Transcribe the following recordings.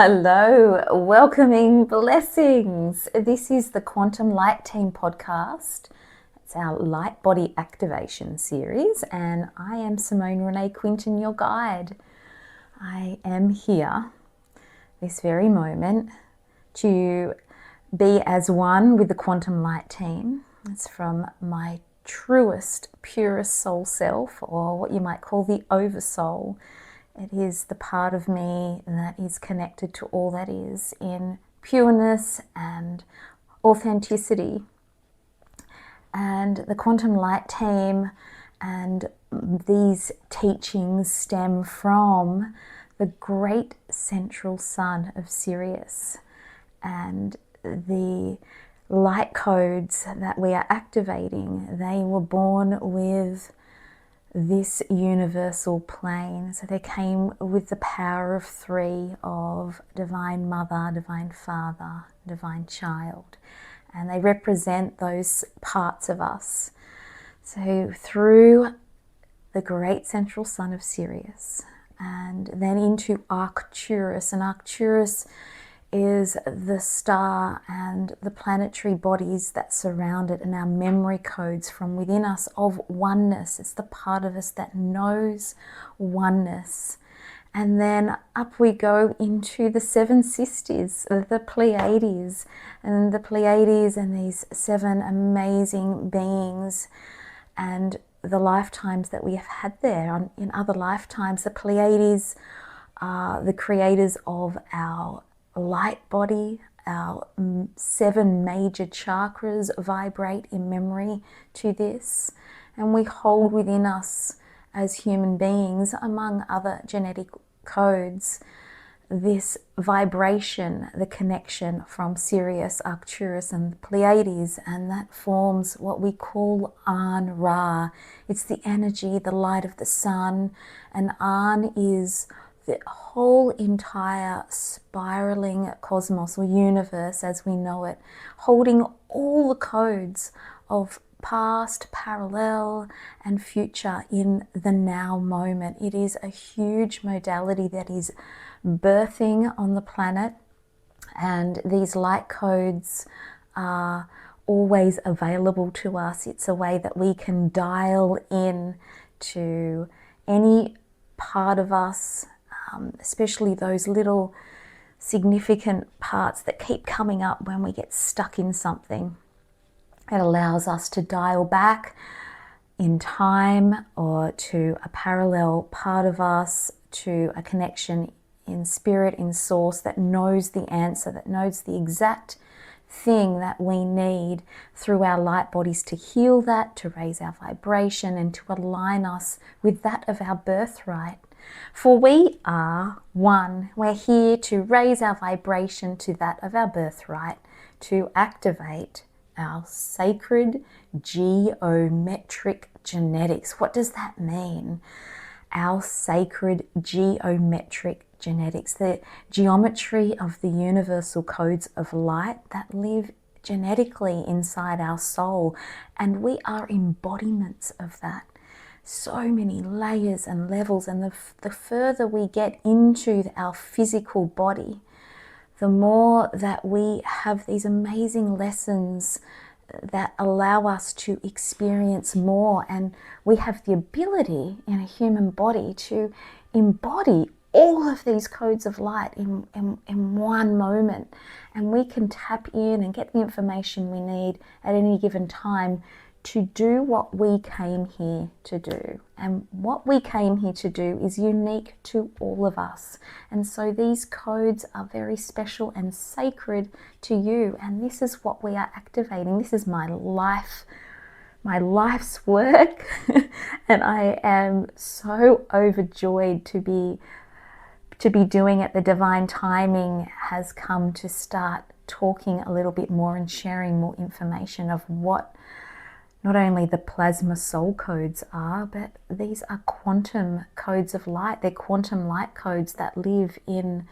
Hello, welcoming blessings. This is the Quantum Light Team podcast. It's our light body activation series, and I am Simone Renee Quinton, your guide. I am here this very moment to be as one with the Quantum Light Team. It's from my truest, purest soul self, or what you might call the oversoul. It is the part of me that is connected to all that is in pureness and authenticity. And the Quantum Light Team and these teachings stem from the great central sun of Sirius, and the light codes that we are activating, they were born with this universal plane. So they came with the power of three, of Divine Mother, Divine Father, Divine Child. And they represent those parts of us. So through the great central sun of Sirius, and then into Arcturus. And Arcturus is the star and the planetary bodies that surround it, and our memory codes from within us of oneness. It's the part of us that knows oneness. And then up we go into the seven sisters, the Pleiades, and the Pleiades and these seven amazing beings and the lifetimes that we have had there. In other lifetimes, the Pleiades are the creators of our light body. Our seven major chakras vibrate in memory to this, and we hold within us as human beings, among other genetic codes, this vibration, the connection from Sirius, Arcturus and the Pleiades, and that forms what we call An Ra. It's the energy, the light of the sun, and An is the whole entire spiraling cosmos or universe as we know it, holding all the codes of past, parallel and future in the now moment. It is a huge modality that is birthing on the planet, and these light codes are always available to us. It's a way that we can dial in to any part of us, especially those little significant parts that keep coming up when we get stuck in something. It allows us to dial back in time or to a parallel part of us, to a connection in spirit, in source, that knows the answer, that knows the exact thing that we need through our light bodies to heal that, to raise our vibration and to align us with that of our birthright. For we are one. We're here to raise our vibration to that of our birthright, to activate our sacred geometric genetics. What does that mean? Our sacred geometric genetics, the geometry of the universal codes of light that live genetically inside our soul, and we are embodiments of that. So many layers and levels, and the further we get into our physical body, the more that we have these amazing lessons that allow us to experience more, and we have the ability in a human body to embody all of these codes of light in one moment, and we can tap in and get the information we need at any given time to do what we came here to do. And what we came here to do is unique to all of us. And so these codes are very special and sacred to you. And this is what we are activating. This is my life's work. And I am so overjoyed to be doing it. The divine timing has come to start talking a little bit more and sharing more information of what not only the plasma soul codes are, but these are quantum codes of light. They're quantum light codes that live in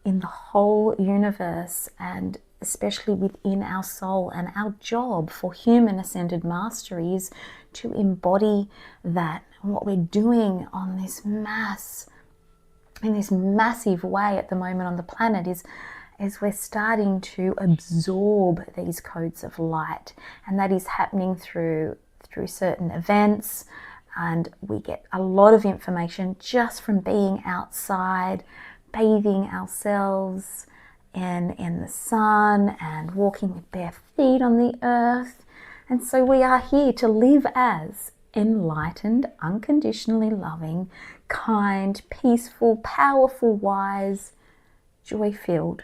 the whole universe, and especially within our soul. And our job for human ascended mastery is to embody that. And what we're doing on this mass in this massive way at the moment on the planet is we're starting to absorb these codes of light, and that is happening through certain events, and we get a lot of information just from being outside, bathing ourselves in the sun and walking with bare feet on the earth. And so we are here to live as enlightened, unconditionally loving, kind, peaceful, powerful, wise, joy-filled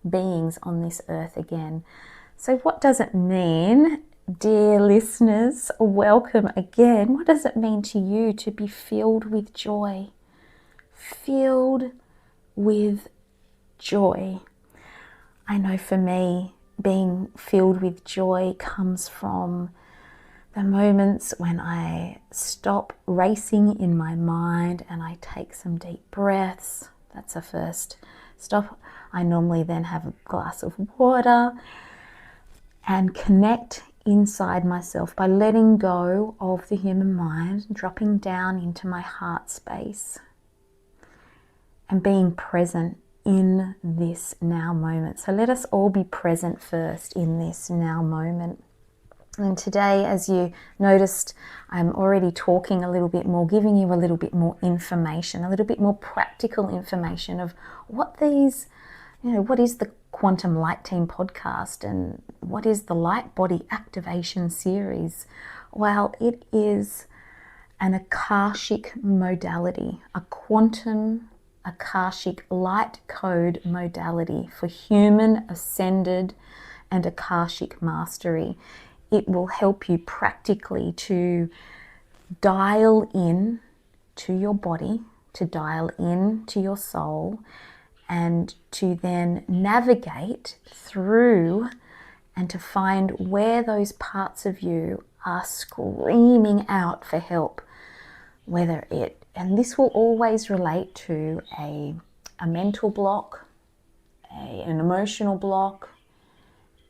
beings on this earth again. So what does it mean, dear listeners? Welcome again. What does it mean to you to be filled with joy? Filled with joy. I know for me, being filled with joy comes from the moments when I stop racing in my mind and I take some deep breaths. That's a first stop. I normally then have a glass of water and connect inside myself by letting go of the human mind, dropping down into my heart space and being present in this now moment. So let us all be present first in this now moment. And today, as you noticed, I'm already talking a little bit more, giving you a little bit more information, a little bit more practical information of what these, what is the Quantum Light Team podcast and what is the Light Body Activation series? Well, it is an Akashic modality, a quantum Akashic light code modality for human ascended and Akashic mastery. It will help you practically to dial in to your body, to dial in to your soul, and to then navigate through and to find where those parts of you are screaming out for help, and this will always relate to a mental block, an emotional block,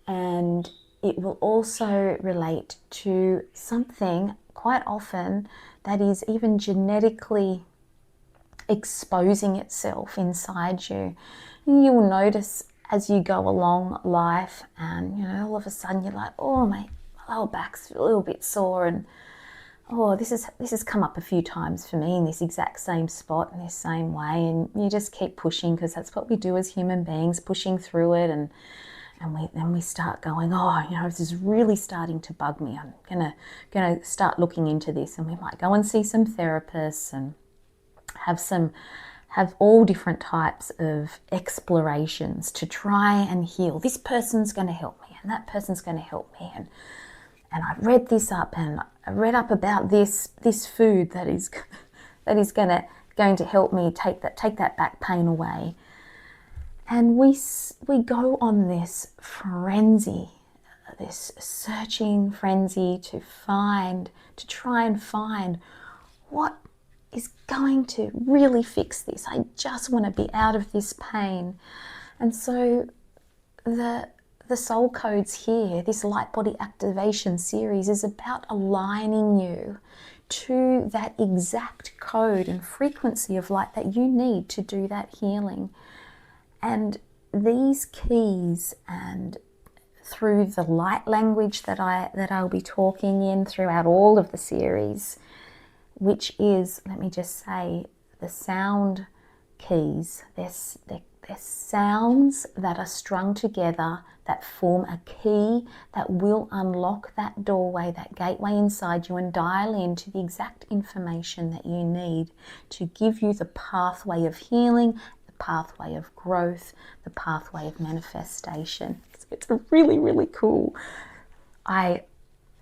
and it will also relate to something quite often that is even genetically exposing itself inside you. And you will notice as you go along life and, all of a sudden you're like, oh, my lower back's a little bit sore, and oh, this has come up a few times for me in this exact same spot in this same way, and you just keep pushing because that's what we do as human beings, pushing through it, and we start going, this is really starting to bug me. I'm gonna start looking into this, and we might go and see some therapists and have all different types of explorations to try and heal. This person's going to help me, and that person's going to help me, and I've read this up, and I read up about this food that is going to help me take that back pain away. And we go on this frenzy, this searching frenzy to try and find what is going to really fix this. I just want to be out of this pain. And so the soul codes here, this light body activation series, is about aligning you to that exact code and frequency of light that you need to do that healing. And these keys, and through the light language that I'll be talking in throughout all of the series, which is, let me just say, the sound keys. They're sounds that are strung together that form a key that will unlock that doorway, that gateway inside you, and dial into the exact information that you need to give you the pathway of healing, the pathway of growth, the pathway of manifestation. It's really, really cool. I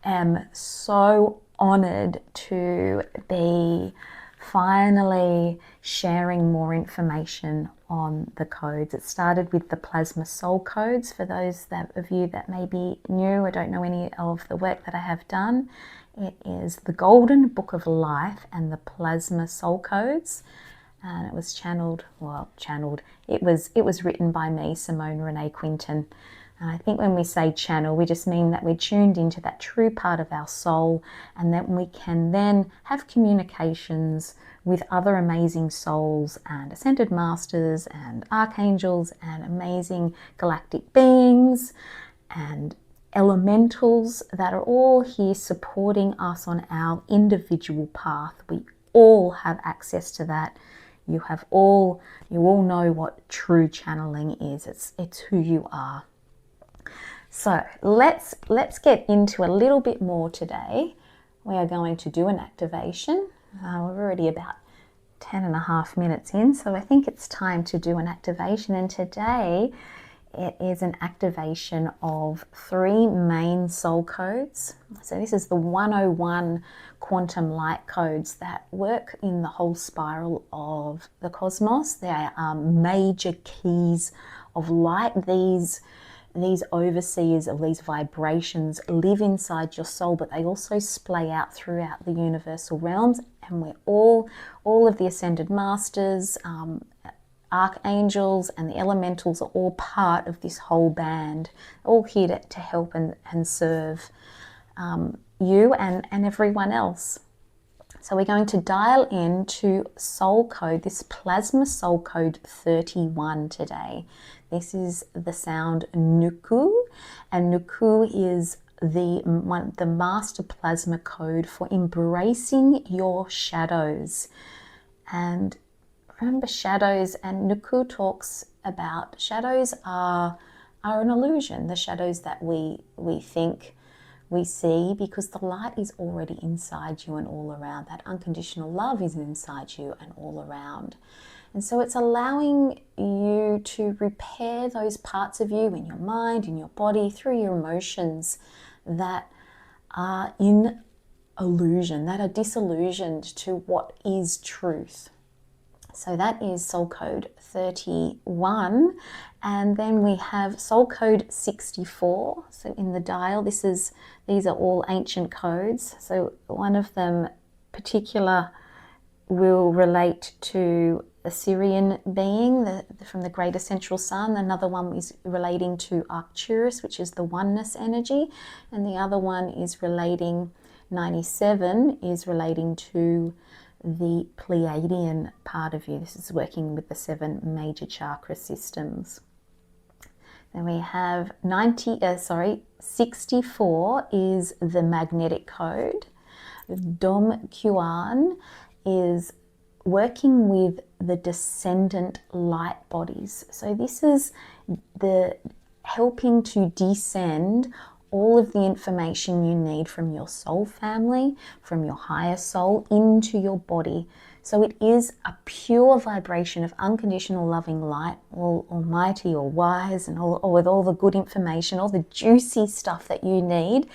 am so honored to be finally sharing more information on the codes. It started with the plasma soul codes. For those of you that may be new or don't know any of the work that I have done, it is the Golden Book of Life and the Plasma Soul Codes. And it was it was written by me, Simone Renee Quinton. And I think when we say channel, we just mean that we're tuned into that true part of our soul, and that we can then have communications with other amazing souls and ascended masters and archangels and amazing galactic beings and elementals that are all here supporting us on our individual path. We all have access to that. You all know what true channeling is. It's who you are. So let's get into a little bit more today. We are going to do an activation. We're already about 10.5 minutes in, so I think it's time to do an activation. And today it is an activation of 3 main soul codes. So this is the 101 quantum light codes that work in the whole spiral of the cosmos. They are major keys of light. These overseers of these vibrations live inside your soul, but they also splay out throughout the universal realms. And we're all of the ascended masters, archangels, and the elementals are all part of this whole band, all here to help and serve you and everyone else. So we're going to dial in to soul code, this plasma soul code 31 today. This is the sound Nuku, and Nuku is the master plasma code for embracing your shadows. And remember, shadows, and Nuku talks about shadows are an illusion, the shadows that we think we see, because the light is already inside you and all around. That unconditional love is inside you and all around. And so it's allowing you to repair those parts of you in your mind, in your body, through your emotions that are in illusion, that are disillusioned to what is truth. So that is soul code 31. And then we have soul code 64. So in the dial, these are all ancient codes. So one of them particular will relate to a Sirian being from the greater central sun. Another one is relating to Arcturus, which is the oneness energy. And the other one is relating, 97 is relating to the Pleiadian part of you. This is working with the 7 major chakra systems. Then we have 64 is the magnetic code. Dom Kuan is working with the descendant light bodies. So this is the helping to descend all of the information you need from your soul family, from your higher soul, into your body. So it is a pure vibration of unconditional loving light, all almighty or wise, and all with all the good information, all the juicy stuff that you need.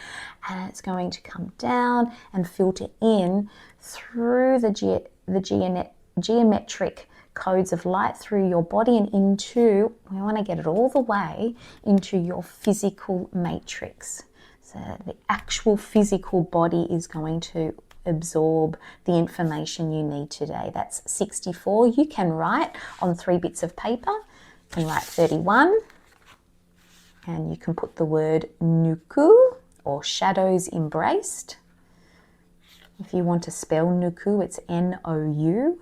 And it's going to come down and filter in through the geometric codes of light through your body and into, we want to get it all the way into your physical matrix. So the actual physical body is going to absorb the information you need today. That's 64. You can write on 3 bits of paper. You can write 31, and you can put the word Nuku or shadows embraced. If you want to spell Nuku, it's Noukou.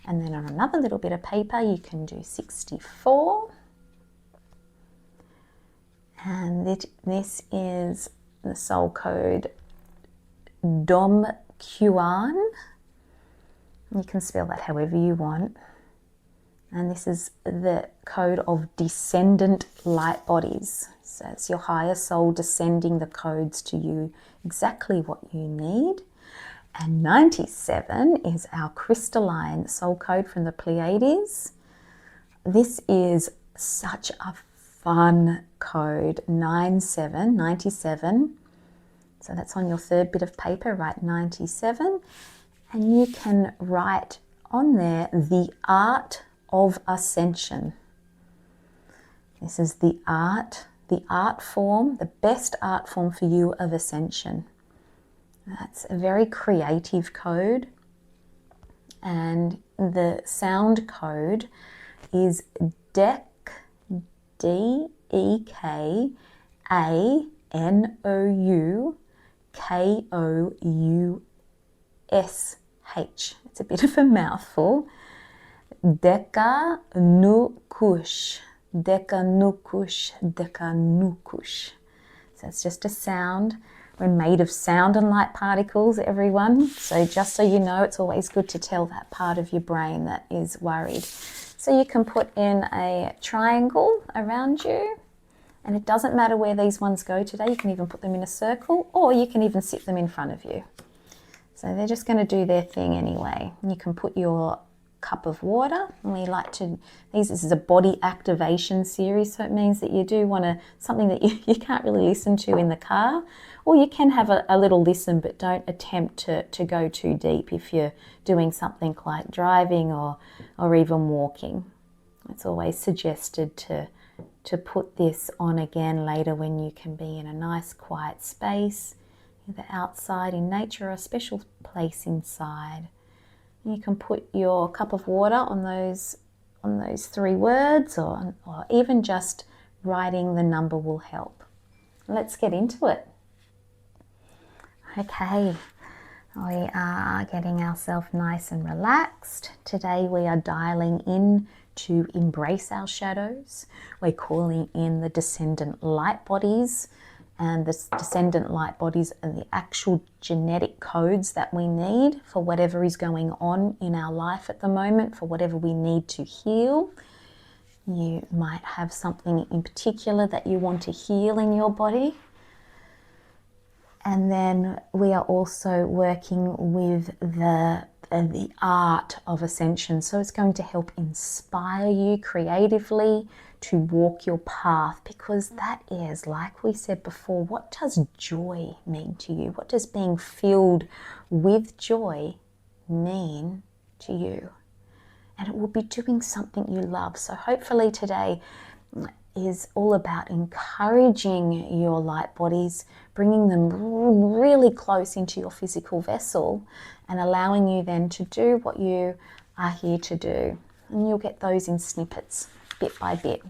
And then on another little bit of paper, you can do 64. And this is the soul code Dom Kuan. You can spell that however you want. And this is the code of descendant light bodies. So it's your higher soul descending the codes to you, exactly what you need. And 97 is our crystalline soul code from the Pleiades. This is such a fun code, 97. So that's on your 3rd bit of paper, write 97. And you can write on there, the art of ascension. This is the art form, the best art form for you of ascension. That's a very creative code. And the sound code is DEC, DEC, Ekanukush. It's a bit of a mouthful. Dekanukush. Dekanukush. Dekanukush. So it's just a sound. We're made of sound and light particles, everyone. So just so you know, it's always good to tell that part of your brain that is worried. So you can put in a triangle around you, and it doesn't matter where these ones go today. You can even put them in a circle, or you can even sit them in front of you. So they're just going to do their thing anyway. You can put your cup of water, and we like to, this is a body activation series, so it means that you do want to, something that you can't really listen to in the car, or you can have a little listen, but don't attempt to go too deep if you're doing something like driving or even walking. It's always suggested to put this on again later when you can be in a nice quiet space, either outside in nature or a special place inside. You can put your cup of water on those 3 words, or even just writing the number will help. Let's get into it. Okay, we are getting ourselves nice and relaxed. Today we are dialing in to embrace our shadows. We're calling in the descendant light bodies, and the descendant light bodies are the actual genetic codes that we need for whatever is going on in our life at the moment, for whatever we need to heal. You might have something in particular that you want to heal in your body. And then we are also working with the art of ascension. So it's going to help inspire you creatively to walk your path, because that is, like we said before, what does joy mean to you? What does being filled with joy mean to you? And it will be doing something you love. So hopefully today is all about encouraging your light bodies, bringing them really close into your physical vessel, and allowing you then to do what you are here to do. And you'll get those in snippets, bit by bit.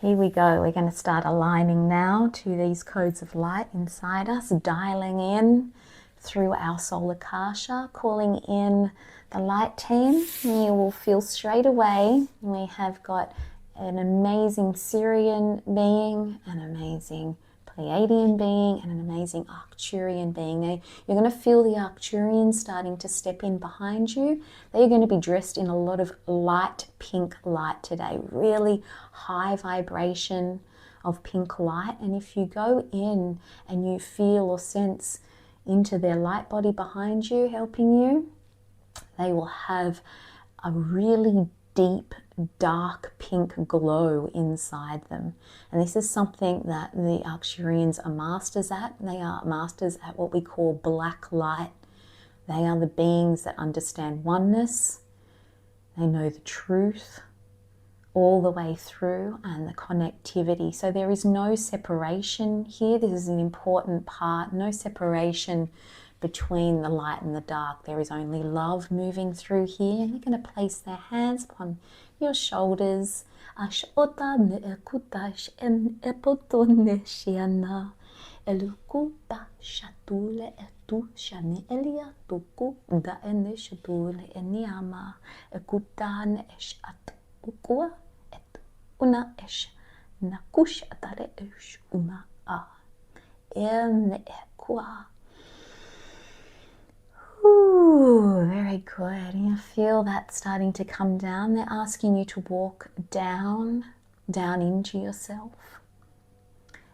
Here we go. We're going to start aligning now to these codes of light inside us, dialing in through our solar akasha, calling in the light team. You will feel straight away we have got an amazing Sirian being, an amazing Pleiadian being, and an amazing Arcturian being. Now, you're going to feel the Arcturians starting to step in behind you. They're going to be dressed in a lot of light pink light today, really high vibration of pink light. And if you go in and you feel or sense into their light body behind you helping you, they will have a really deep, dark pink glow inside them. And this is something that the Arcturians are masters at. They are masters at what we call black light. They are the beings that understand oneness. They know the truth all the way through, and the connectivity. So there is no separation here. This is an important part. No separation between the light and the dark. There is only love moving through here. And they're going to place their hands upon your shoulders. Ooh, very good. You feel that starting to come down. They're asking you to walk down into yourself.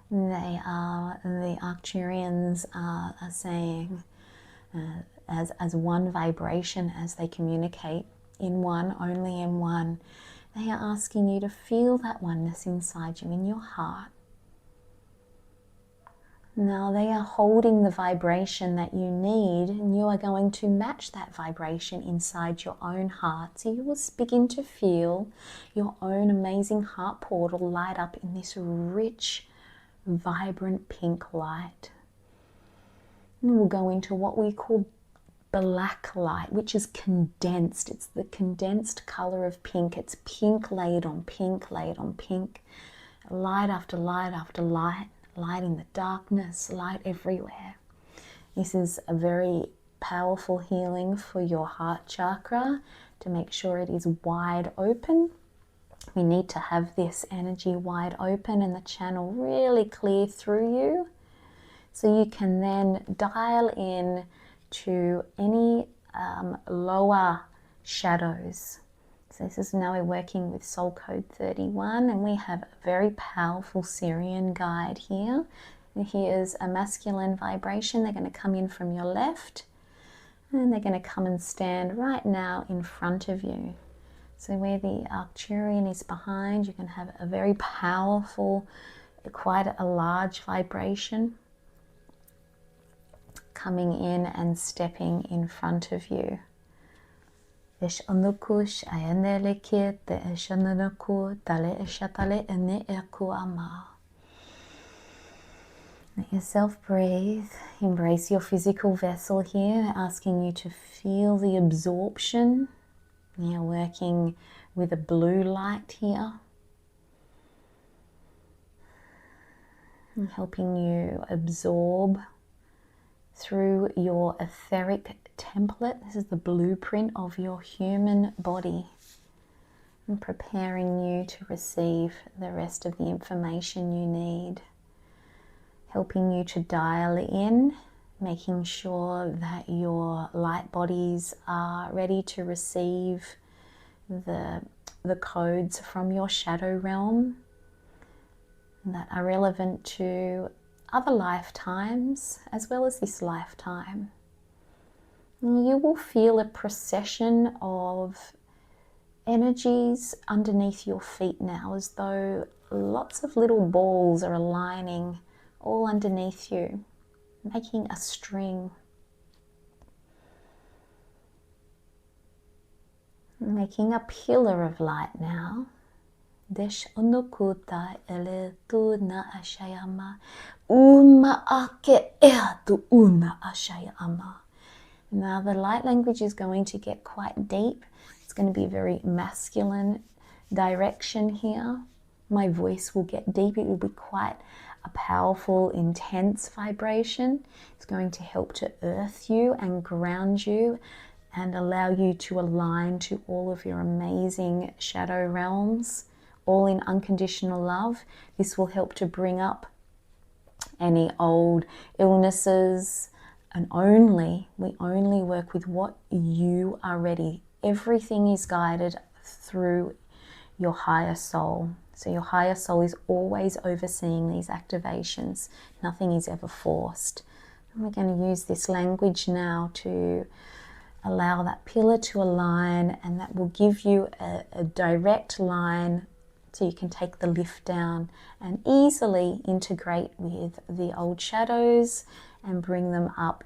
The Arcturians are saying, as one vibration, as they communicate in one, only in one, they are asking you to feel that oneness inside you, in your heart. Now they are holding the vibration that you need, and you are going to match that vibration inside your own heart. So you will begin to feel your own amazing heart portal light up in this rich, vibrant pink light. And we'll go into what we call black light, which is condensed. It's the condensed color of pink. It's pink laid on pink laid on pink. light after light after light, light in the darkness, light everywhere. This is a very powerful healing for your heart chakra to make sure it is wide open. We need to have this energy wide open and the channel really clear through you, so you can then dial in to any lower shadows. So this is now we're working with Soul Code 31, and we have a very powerful Sirian guide here. And here's a masculine vibration. They're going to come in from your left, and they're going to come and stand right now in front of you. So where the Arcturian is behind, you can have a very powerful, quite a large vibration coming in and stepping in front of you. Let yourself breathe. Embrace your physical vessel here, asking you to feel the absorption. You're working with a blue light here, and helping you absorb through your etheric template. This is the blueprint of your human body, and preparing you to receive the rest of the information you need. Helping you to dial in, making sure that your light bodies are ready to receive the codes from your shadow realm that are relevant to other lifetimes as well as this lifetime. You will feel a procession of energies underneath your feet now, as though lots of little balls are aligning all underneath you, making a string. Making a pillar of light now. Desh onukuta ele tu na ashayama uma ake tu una ashayama. Now the light language is going to get quite deep. It's going to be a very masculine direction here. My voice will get deep. It will be quite a powerful, intense vibration. It's going to help to earth you and ground you and allow you to align to all of your amazing shadow realms, all in unconditional love. This will help to bring up any old illnesses, and we only work with what you are ready. Everything is guided through your higher soul. So your higher soul is always overseeing these activations. Nothing is ever forced. And we're going to use this language now to allow that pillar to align, and that will give you a direct line so you can take the lift down and easily integrate with the old shadows and bring them up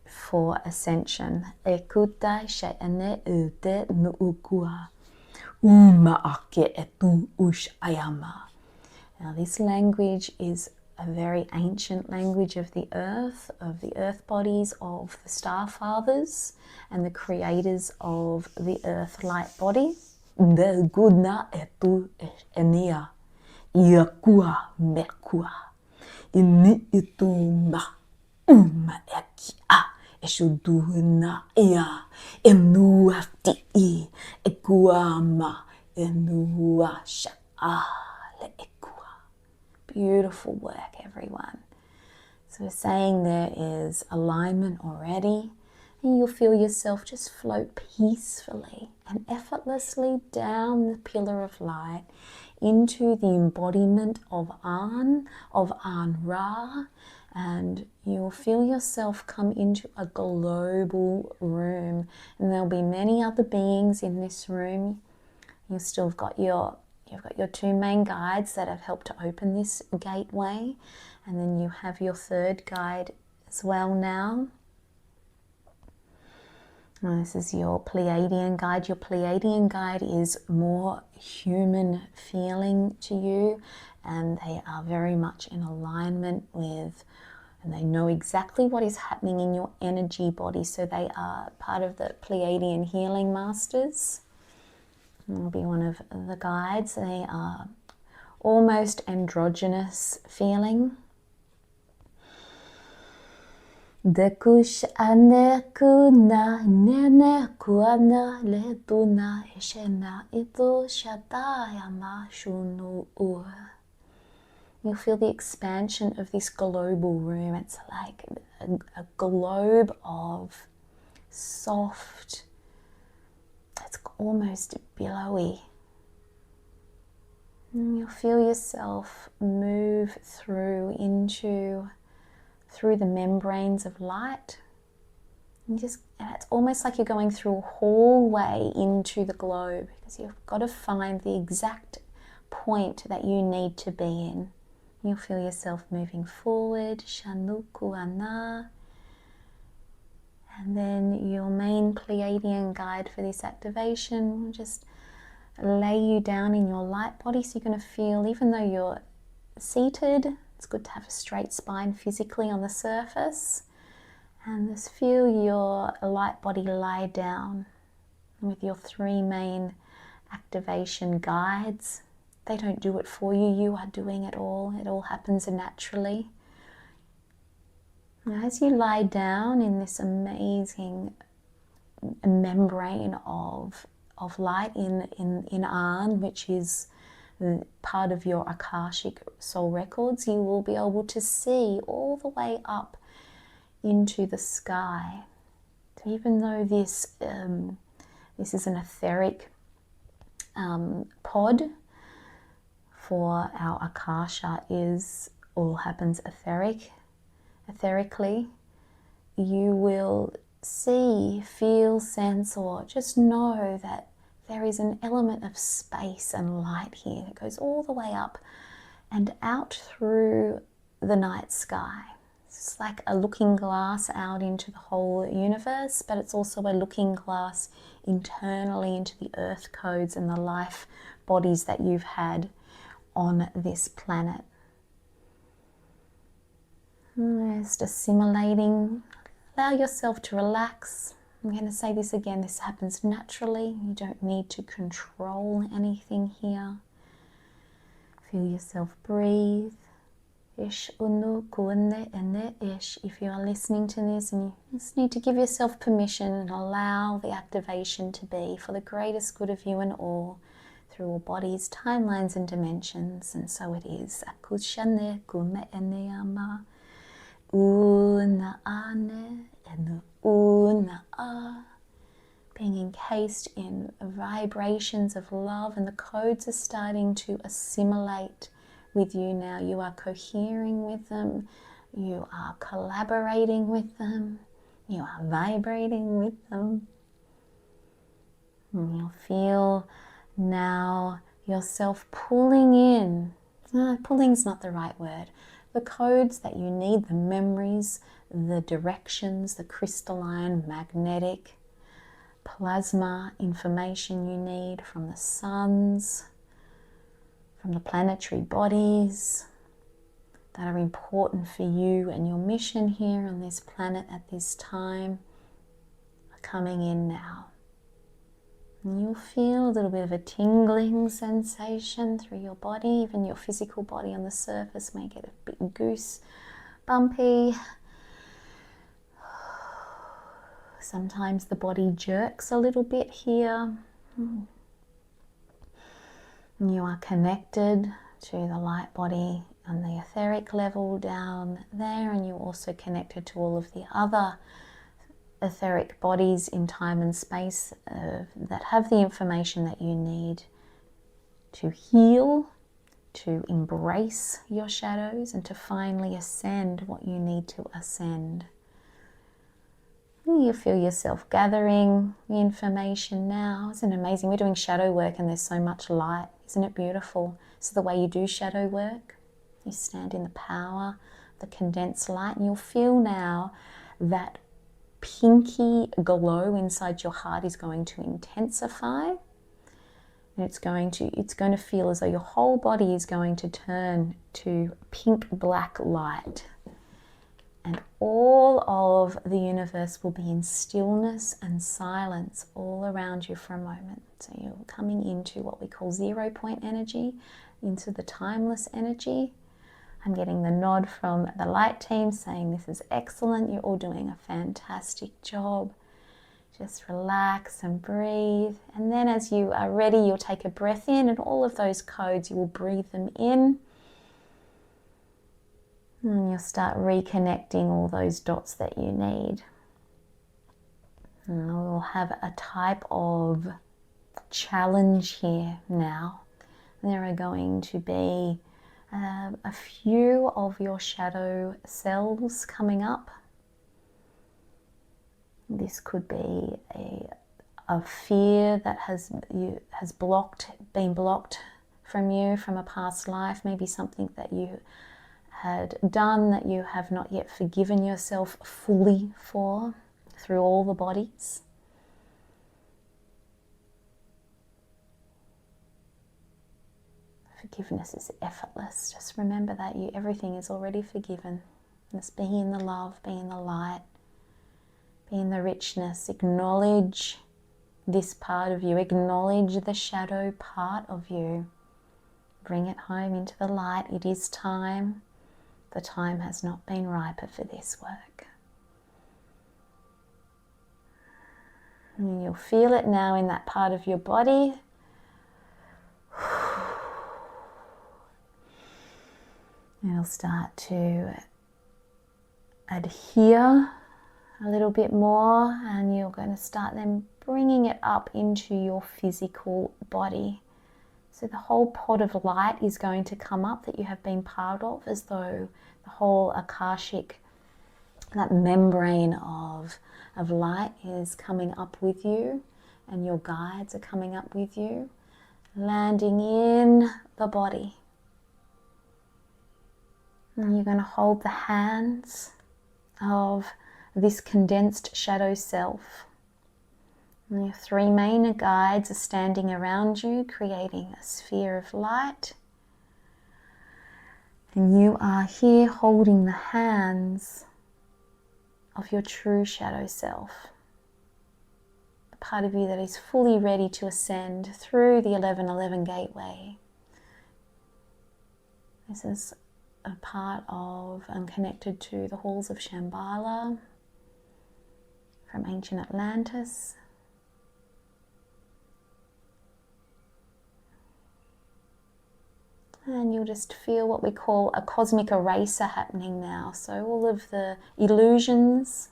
for ascension. Now this language is a very ancient language of the earth bodies, of the star fathers and the creators of the earth light body. Beautiful work, everyone. So we're saying there is alignment already, and you'll feel yourself just float peacefully and effortlessly down the pillar of light into the embodiment of An-Ra, and you'll feel yourself come into a global room, and there'll be many other beings in this room. You've still got your two main guides that have helped to open this gateway, and then you have your third guide as well now. And this is your Pleiadian guide. Your Pleiadian guide is more human feeling to you, and they are very much in alignment with, and they know exactly what is happening in your energy body. So they are part of the Pleiadian healing masters. Will be one of the guides. They are almost androgynous feeling. Dekush ane kuna nene kuana letuna ishena ito shatayama shunu u. You'll feel the expansion of this global room. It's like a globe of soft, it's almost billowy. And you'll feel yourself move through the membranes of light. And it's almost like you're going through a hallway into the globe, because you've got to find the exact point that you need to be in. You'll feel yourself moving forward, shanuku ana. And then your main Pleiadian guide for this activation will just lay you down in your light body. So you're going to feel, even though you're seated, it's good to have a straight spine physically on the surface. And just feel your light body lie down with your 3 main activation guides. They don't do it for you, you are doing it all. It all happens naturally. Now, as you lie down in this amazing membrane of light in An, which is part of your Akashic soul records, you will be able to see all the way up into the sky. So even though this is an etheric pod, for our Akasha all happens etherically, you will see, feel, sense, or just know that there is an element of space and light here that goes all the way up and out through the night sky. It's like a looking glass out into the whole universe, but it's also a looking glass internally into the earth codes and the life bodies that you've had on this planet. Just assimilating. Allow yourself to relax. I'm going to say this again, this happens naturally. You don't need to control anything here. Feel yourself breathe. Ish unu kuene ene ish. If you are listening to this and you just need to give yourself permission and allow the activation to be for the greatest good of you and all, through all bodies, timelines and dimensions, and so it is. Akushane kume ene ama. Una ane and una a, being encased in vibrations of love, and the codes are starting to assimilate with you now. You are cohering with them, you are collaborating with them, you are vibrating with them. And you'll feel now yourself pulling in. Pulling's not the right word. The codes that you need, the memories, the directions, the crystalline, magnetic, plasma information you need from the suns, from the planetary bodies that are important for you and your mission here on this planet at this time are coming in now. And you'll feel a little bit of a tingling sensation through your body. Even your physical body on the surface may get a bit goose bumpy. Sometimes the body jerks a little bit here. You are connected to the light body on the etheric level down there, and you're also connected to all of the other etheric bodies in time and space that have the information that you need to heal, to embrace your shadows, and to finally ascend what you need to ascend. You feel yourself gathering the information now. Isn't it amazing? We're doing shadow work and there's so much light. Isn't it beautiful? So the way you do shadow work, you stand in the power of the condensed light, and you'll feel now that pinky glow inside your heart is going to intensify, and it's going to feel as though your whole body is going to turn to pink black light. And all of the universe will be in stillness and silence all around you for a moment. So you're coming into what we call 0 point energy, into the timeless energy. I'm getting the nod from the light team saying this is excellent. You're all doing a fantastic job. Just relax and breathe. And then as you are ready, you'll take a breath in, and all of those codes, you will breathe them in. And you'll start reconnecting all those dots that you need. And we'll have a type of challenge here now. There are going to be a few of your shadow cells coming up. This could be a fear that has been blocked from you from a past life, maybe something that you had done that you have not yet forgiven yourself fully for through all the bodies. Forgiveness is effortless. Just remember that everything is already forgiven. Just be in the love, be in the light, be in the richness. Acknowledge this part of you. Acknowledge the shadow part of you. Bring it home into the light. It is time. The time has not been riper for this work. And you'll feel it now in that part of your body. It'll start to adhere a little bit more, and you're going to start then bringing it up into your physical body. So the whole pot of light is going to come up that you have been part of, as though the whole Akashic, that membrane of light is coming up with you, and your guides are coming up with you, landing in the body. And you're going to hold the hands of this condensed shadow self. And your 3 main guides are standing around you, creating a sphere of light. And you are here holding the hands of your true shadow self. The part of you that is fully ready to ascend through the 1111 gateway. This is a part of and connected to the halls of Shambhala from ancient Atlantis. And you'll just feel what we call a cosmic eraser happening now. So all of the illusions,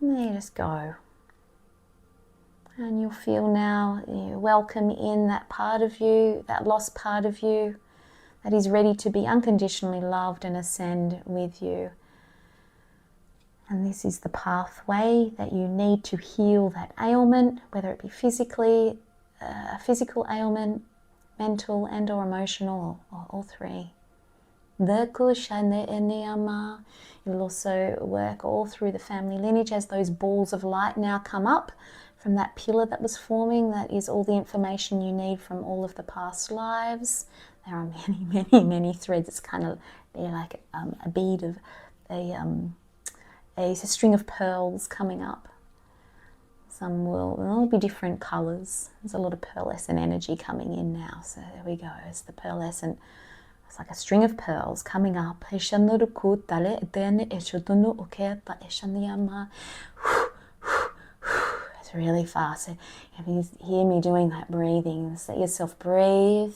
they just go. And you'll feel now you welcome in that part of you, that lost part of you, that is ready to be unconditionally loved and ascend with you. And this is the pathway that you need to heal that ailment, whether it be physically, a physical ailment, mental and or emotional, or all 3. It will also work all through the family lineage as those balls of light now come up from that pillar that was forming. That is all the information you need from all of the past lives. There are many threads. It's kind of be like a bead of a string of pearls coming up. Some will be different colours. There's a lot of pearlescent energy coming in now. So there we go. It's the pearlescent. It's like a string of pearls coming up. It's really fast. So if you hear me doing that breathing, just let yourself breathe.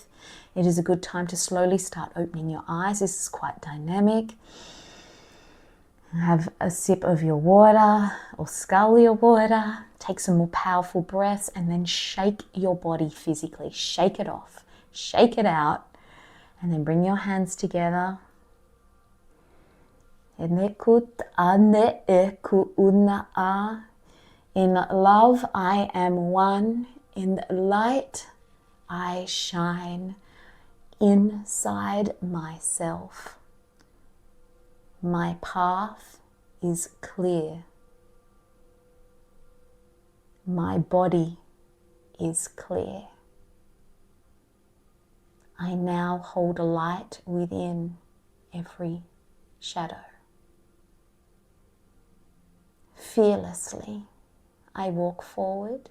It is a good time to slowly start opening your eyes. This is quite dynamic. Have a sip of your water or scull your water. Take some more powerful breaths and then shake your body physically. Shake it off. Shake it out. And then bring your hands together. In love, I am one. In light, I shine inside myself. My path is clear. My body is clear. I now hold a light within every shadow. fearlessly I walk forward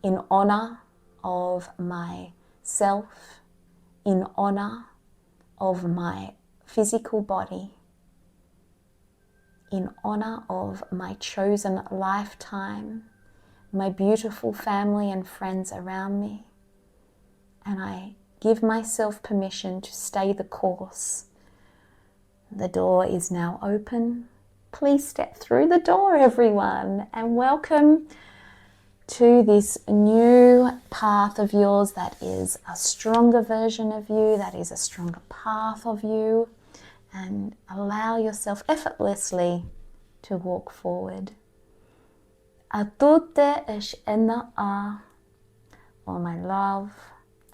in honor of myself, in honor of my physical body, in honor of my chosen lifetime, my beautiful family and friends around me. And I give myself permission to stay the course. The door is now open. Please step through the door, everyone, and welcome to this new path of yours that is a stronger version of you, that is a stronger path of you, and allow yourself effortlessly to walk forward. A tutte ish enna a, all my love,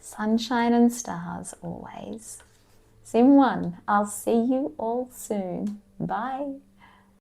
sunshine and stars always. Sim 1, I'll see you all soon. Bye.